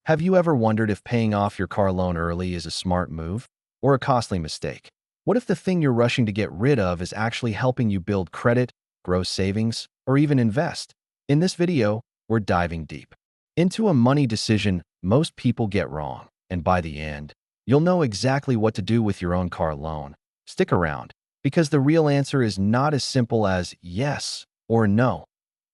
Have you ever wondered if paying off your car loan early is a smart move or a costly mistake? What if the thing you're rushing to get rid of is actually helping you build credit, grow savings, or even invest? In this video, we're diving deep into a money decision most people get wrong, and by the end, you'll know exactly what to do with your own car loan. Stick around, because the real answer is not as simple as yes or no,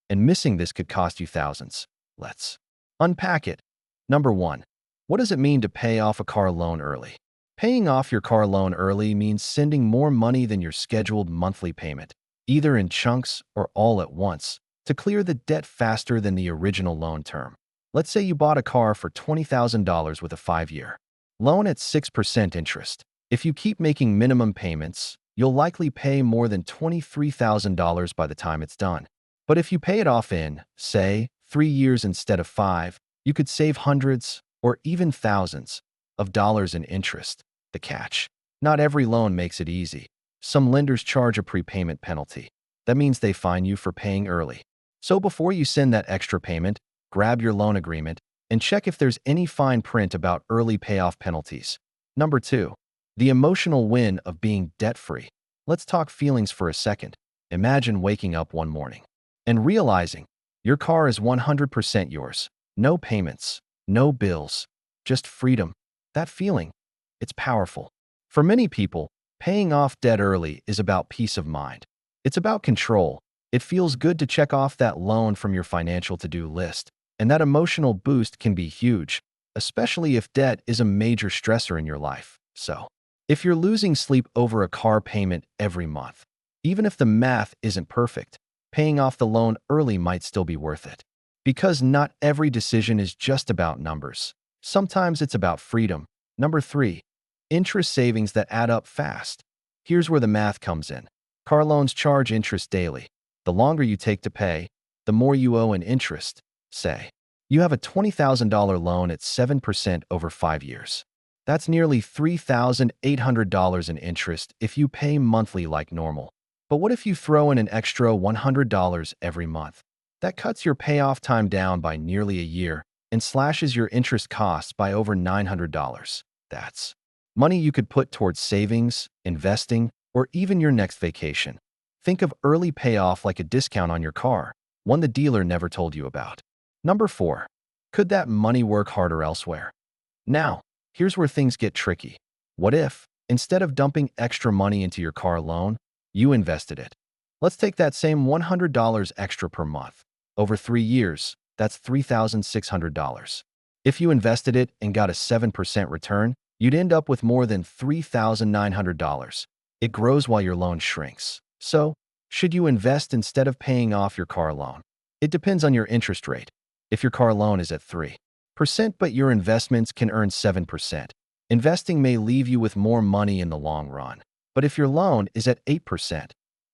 and missing this could cost you thousands. Let's unpack it. Number 1. What does it mean to pay off a car loan early? Paying off your car loan early means sending more money than your scheduled monthly payment, either in chunks or all at once, to clear the debt faster than the original loan term. Let's say you bought a car for $20,000 with a 5-year loan at 6% interest. If you keep making minimum payments, you'll likely pay more than $23,000 by the time it's done. But if you pay it off in, say, 3 years instead of 5, you could save hundreds or even thousands of dollars in interest. The catch: not every loan makes it easy. Some lenders charge a prepayment penalty. That means they fine you for paying early. So before you send that extra payment, grab your loan agreement and check if there's any fine print about early payoff penalties. Number 2. The emotional win of being debt-free. Let's talk feelings for a second. Imagine waking up one morning and realizing your car is 100% yours. No payments, no bills, just freedom. That feeling, it's powerful. For many people, paying off debt early is about peace of mind. It's about control. It feels good to check off that loan from your financial to-do list, and that emotional boost can be huge, especially if debt is a major stressor in your life. So, if you're losing sleep over a car payment every month, even if the math isn't perfect, paying off the loan early might still be worth it. Because not every decision is just about numbers. Sometimes it's about freedom. Number 3. Interest savings that add up fast. Here's where the math comes in. Car loans charge interest daily. The longer you take to pay, the more you owe in interest. Say, you have a $20,000 loan at 7% over 5 years. That's nearly $3,800 in interest if you pay monthly like normal. But what if you throw in an extra $100 every month? That cuts your payoff time down by nearly a year and slashes your interest costs by over $900. That's money you could put towards savings, investing, or even your next vacation. Think of early payoff like a discount on your car, one the dealer never told you about. Number 4. Could that money work harder elsewhere? Now, here's where things get tricky. What if, instead of dumping extra money into your car loan, you invested it? Let's take that same $100 extra per month. Over 3 years, that's $3,600. If you invested it and got a 7% return, you'd end up with more than $3,900. It grows while your loan shrinks. So, should you invest instead of paying off your car loan? It depends on your interest rate. If your car loan is at 3%, but your investments can earn 7%, investing may leave you with more money in the long run. But if your loan is at 8%,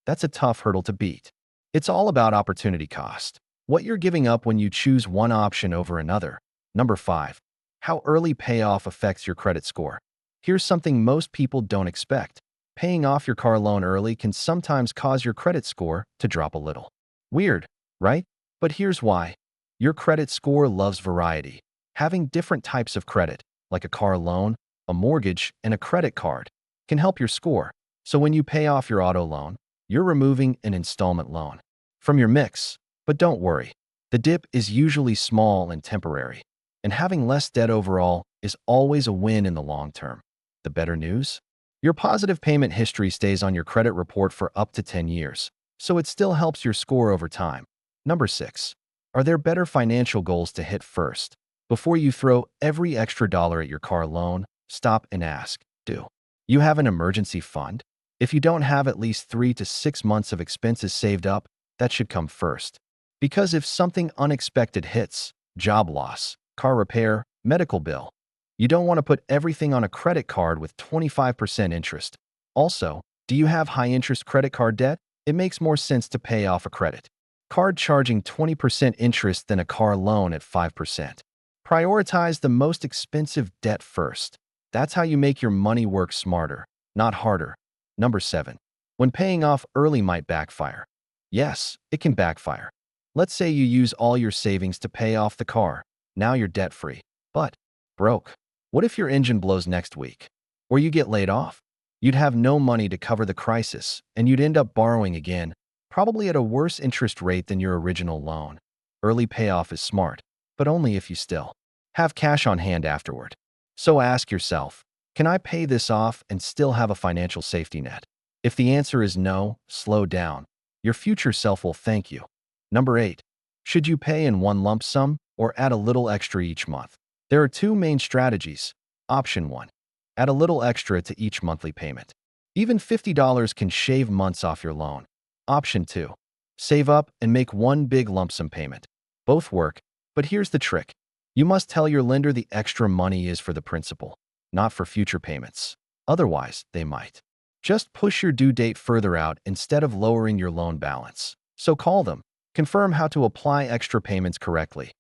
that's a tough hurdle to beat. It's all about opportunity cost. What you're giving up when you choose one option over another. Number 5. How early payoff affects your credit score. Here's something most people don't expect. Paying off your car loan early can sometimes cause your credit score to drop a little. Weird, right? But here's why. Your credit score loves variety. Having different types of credit, like a car loan, a mortgage, and a credit card, can help your score. So when you pay off your auto loan, you're removing an installment loan from your mix. But don't worry, the dip is usually small and temporary, and having less debt overall is always a win in the long term. The better news? Your positive payment history stays on your credit report for up to 10 years, so it still helps your score over time. Number 6. Are there better financial goals to hit first? Before you throw every extra dollar at your car loan, stop and ask, do you have an emergency fund? If you don't have at least 3 to 6 months of expenses saved up, that should come first. Because if something unexpected hits, job loss, car repair, medical bill, you don't want to put everything on a credit card with 25% interest. Also, do you have high-interest credit card debt? It makes more sense to pay off a credit card charging 20% interest than a car loan at 5%. Prioritize the most expensive debt first. That's how you make your money work smarter, not harder. Number 7. When paying off early might backfire. Yes, it can backfire. Let's say you use all your savings to pay off the car. Now you're debt-free. But broke. What if your engine blows next week? Or you get laid off? You'd have no money to cover the crisis, and you'd end up borrowing again, probably at a worse interest rate than your original loan. Early payoff is smart, but only if you still have cash on hand afterward. So ask yourself, can I pay this off and still have a financial safety net? If the answer is no, slow down. Your future self will thank you. Number 8. Should you pay in one lump sum or add a little extra each month? There are two main strategies. Option 1. Add a little extra to each monthly payment. Even $50 can shave months off your loan. Option 2. Save up and make one big lump sum payment. Both work, but here's the trick. You must tell your lender the extra money is for the principal, not for future payments. Otherwise, they might just push your due date further out instead of lowering your loan balance. So call them. Confirm how to apply extra payments correctly.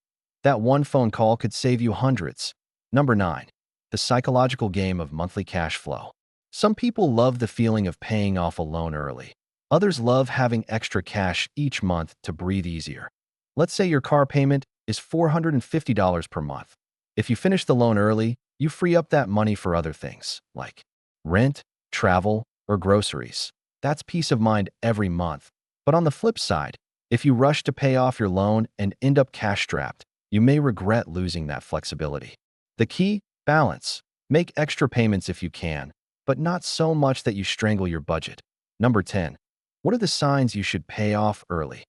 That one phone call could save you hundreds. Number 9. The psychological game of monthly cash flow. Some people love the feeling of paying off a loan early. Others love having extra cash each month to breathe easier. Let's say your car payment is $450 per month. If you finish the loan early, you free up that money for other things, like rent, travel, or groceries. That's peace of mind every month. But on the flip side, if you rush to pay off your loan and end up cash-strapped, you may regret losing that flexibility. The key? Balance. Make extra payments if you can, but not so much that you strangle your budget. Number 10. What are the signs you should pay off early?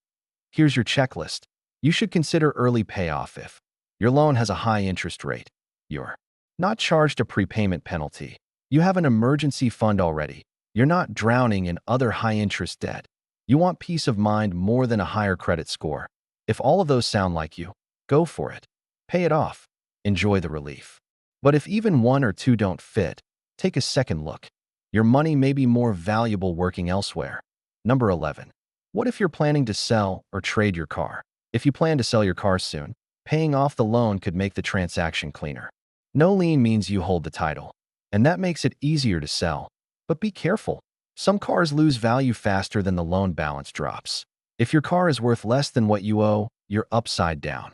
Here's your checklist. You should consider early payoff if your loan has a high interest rate. You're not charged a prepayment penalty. You have an emergency fund already. You're not drowning in other high-interest debt. You want peace of mind more than a higher credit score. If all of those sound like you, go for it. Pay it off. Enjoy the relief. But if even one or two don't fit, take a second look. Your money may be more valuable working elsewhere. Number 11. What if you're planning to sell or trade your car? If you plan to sell your car soon, paying off the loan could make the transaction cleaner. No lien means you hold the title, and that makes it easier to sell. But be careful. Some cars lose value faster than the loan balance drops. If your car is worth less than what you owe, you're upside down,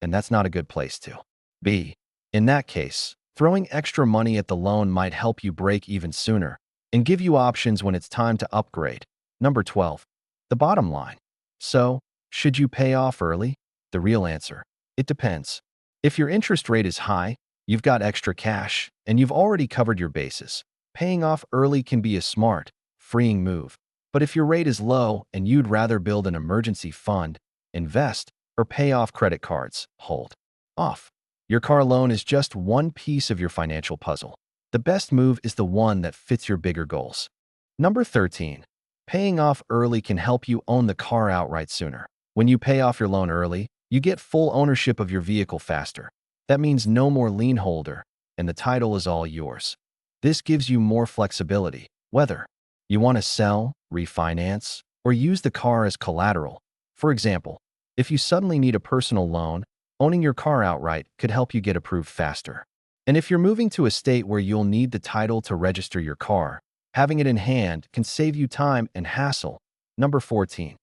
and that's not a good place to be. In that case, throwing extra money at the loan might help you break even sooner and give you options when it's time to upgrade. Number 12. The bottom line. So, should you pay off early? The real answer. It depends. If your interest rate is high, you've got extra cash, and you've already covered your bases, paying off early can be a smart, freeing move. But if your rate is low and you'd rather build an emergency fund, invest, or pay off credit cards, hold off. Your car loan is just one piece of your financial puzzle. The best move is the one that fits your bigger goals. Number 13. Paying off early can help you own the car outright sooner. When you pay off your loan early, you get full ownership of your vehicle faster. That means no more lien holder, and the title is all yours. This gives you more flexibility, whether you want to sell, refinance, or use the car as collateral. For example, if you suddenly need a personal loan, owning your car outright could help you get approved faster. And if you're moving to a state where you'll need the title to register your car, having it in hand can save you time and hassle. Number 14.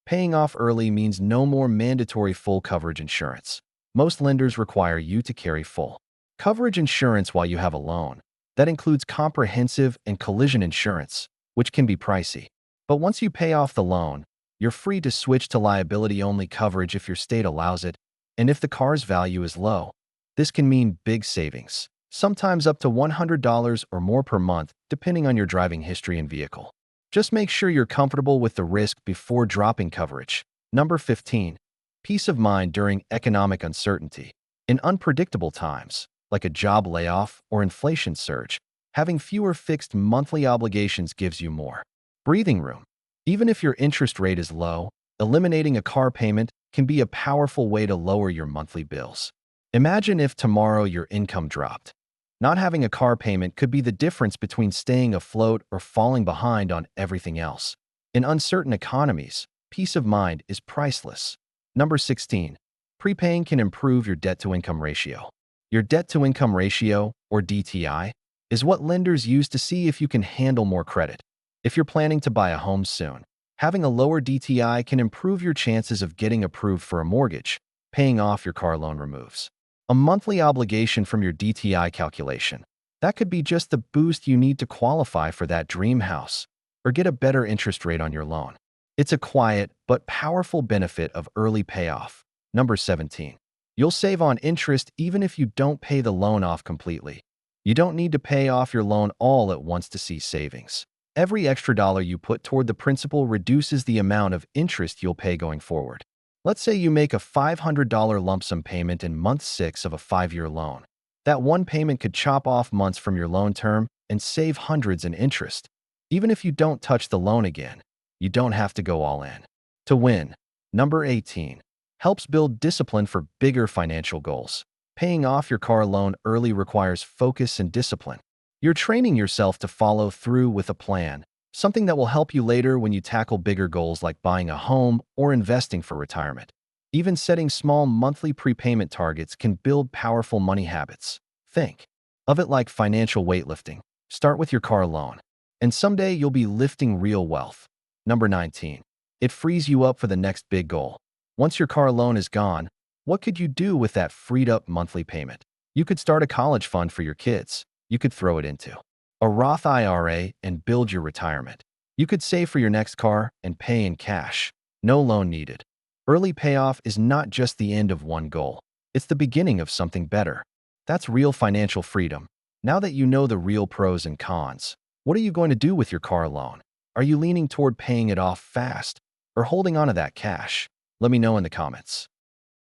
Paying off early means no more mandatory full coverage insurance. Most lenders require you to carry full coverage insurance while you have a loan. That includes comprehensive and collision insurance, which can be pricey. But once you pay off the loan, you're free to switch to liability-only coverage if your state allows it, and if the car's value is low. This can mean big savings, sometimes up to $100 or more per month, depending on your driving history and vehicle. Just make sure you're comfortable with the risk before dropping coverage. Number 15. Peace of mind during economic uncertainty. In unpredictable times, like a job layoff or inflation surge, having fewer fixed monthly obligations gives you more breathing room. Even if your interest rate is low, eliminating a car payment can be a powerful way to lower your monthly bills. Imagine if tomorrow your income dropped. Not having a car payment could be the difference between staying afloat or falling behind on everything else. In uncertain economies, peace of mind is priceless. Number 16. Prepaying can improve your debt-to-income ratio. Your debt-to-income ratio, or DTI, is what lenders use to see if you can handle more credit. If you're planning to buy a home soon, having a lower DTI can improve your chances of getting approved for a mortgage. Paying off your car loan removes A monthly obligation from your DTI calculation. That could be just the boost you need to qualify for that dream house or get a better interest rate on your loan. It's a quiet but powerful benefit of early payoff. Number 17. You'll save on interest even if you don't pay the loan off completely. You don't need to pay off your loan all at once to see savings. Every extra dollar you put toward the principal reduces the amount of interest you'll pay going forward. Let's say you make a $500 lump sum payment in month 6 of a 5-year loan. That one payment could chop off months from your loan term and save hundreds in interest. Even if you don't touch the loan again, you don't have to go all in. To win. Number 18. Helps build discipline for bigger financial goals. Paying off your car loan early requires focus and discipline. You're training yourself to follow through with a plan, something that will help you later when you tackle bigger goals like buying a home or investing for retirement. Even setting small monthly prepayment targets can build powerful money habits. Think of it like financial weightlifting. Start with your car loan, and someday you'll be lifting real wealth. Number 19. It frees you up for the next big goal. Once your car loan is gone, what could you do with that freed up monthly payment? You could start a college fund for your kids. You could throw it into a Roth IRA and build your retirement. You could save for your next car and pay in cash. No loan needed. Early payoff is not just the end of one goal. It's the beginning of something better. That's real financial freedom. Now that you know the real pros and cons, what are you going to do with your car loan? Are you leaning toward paying it off fast or holding on to that cash? Let me know in the comments.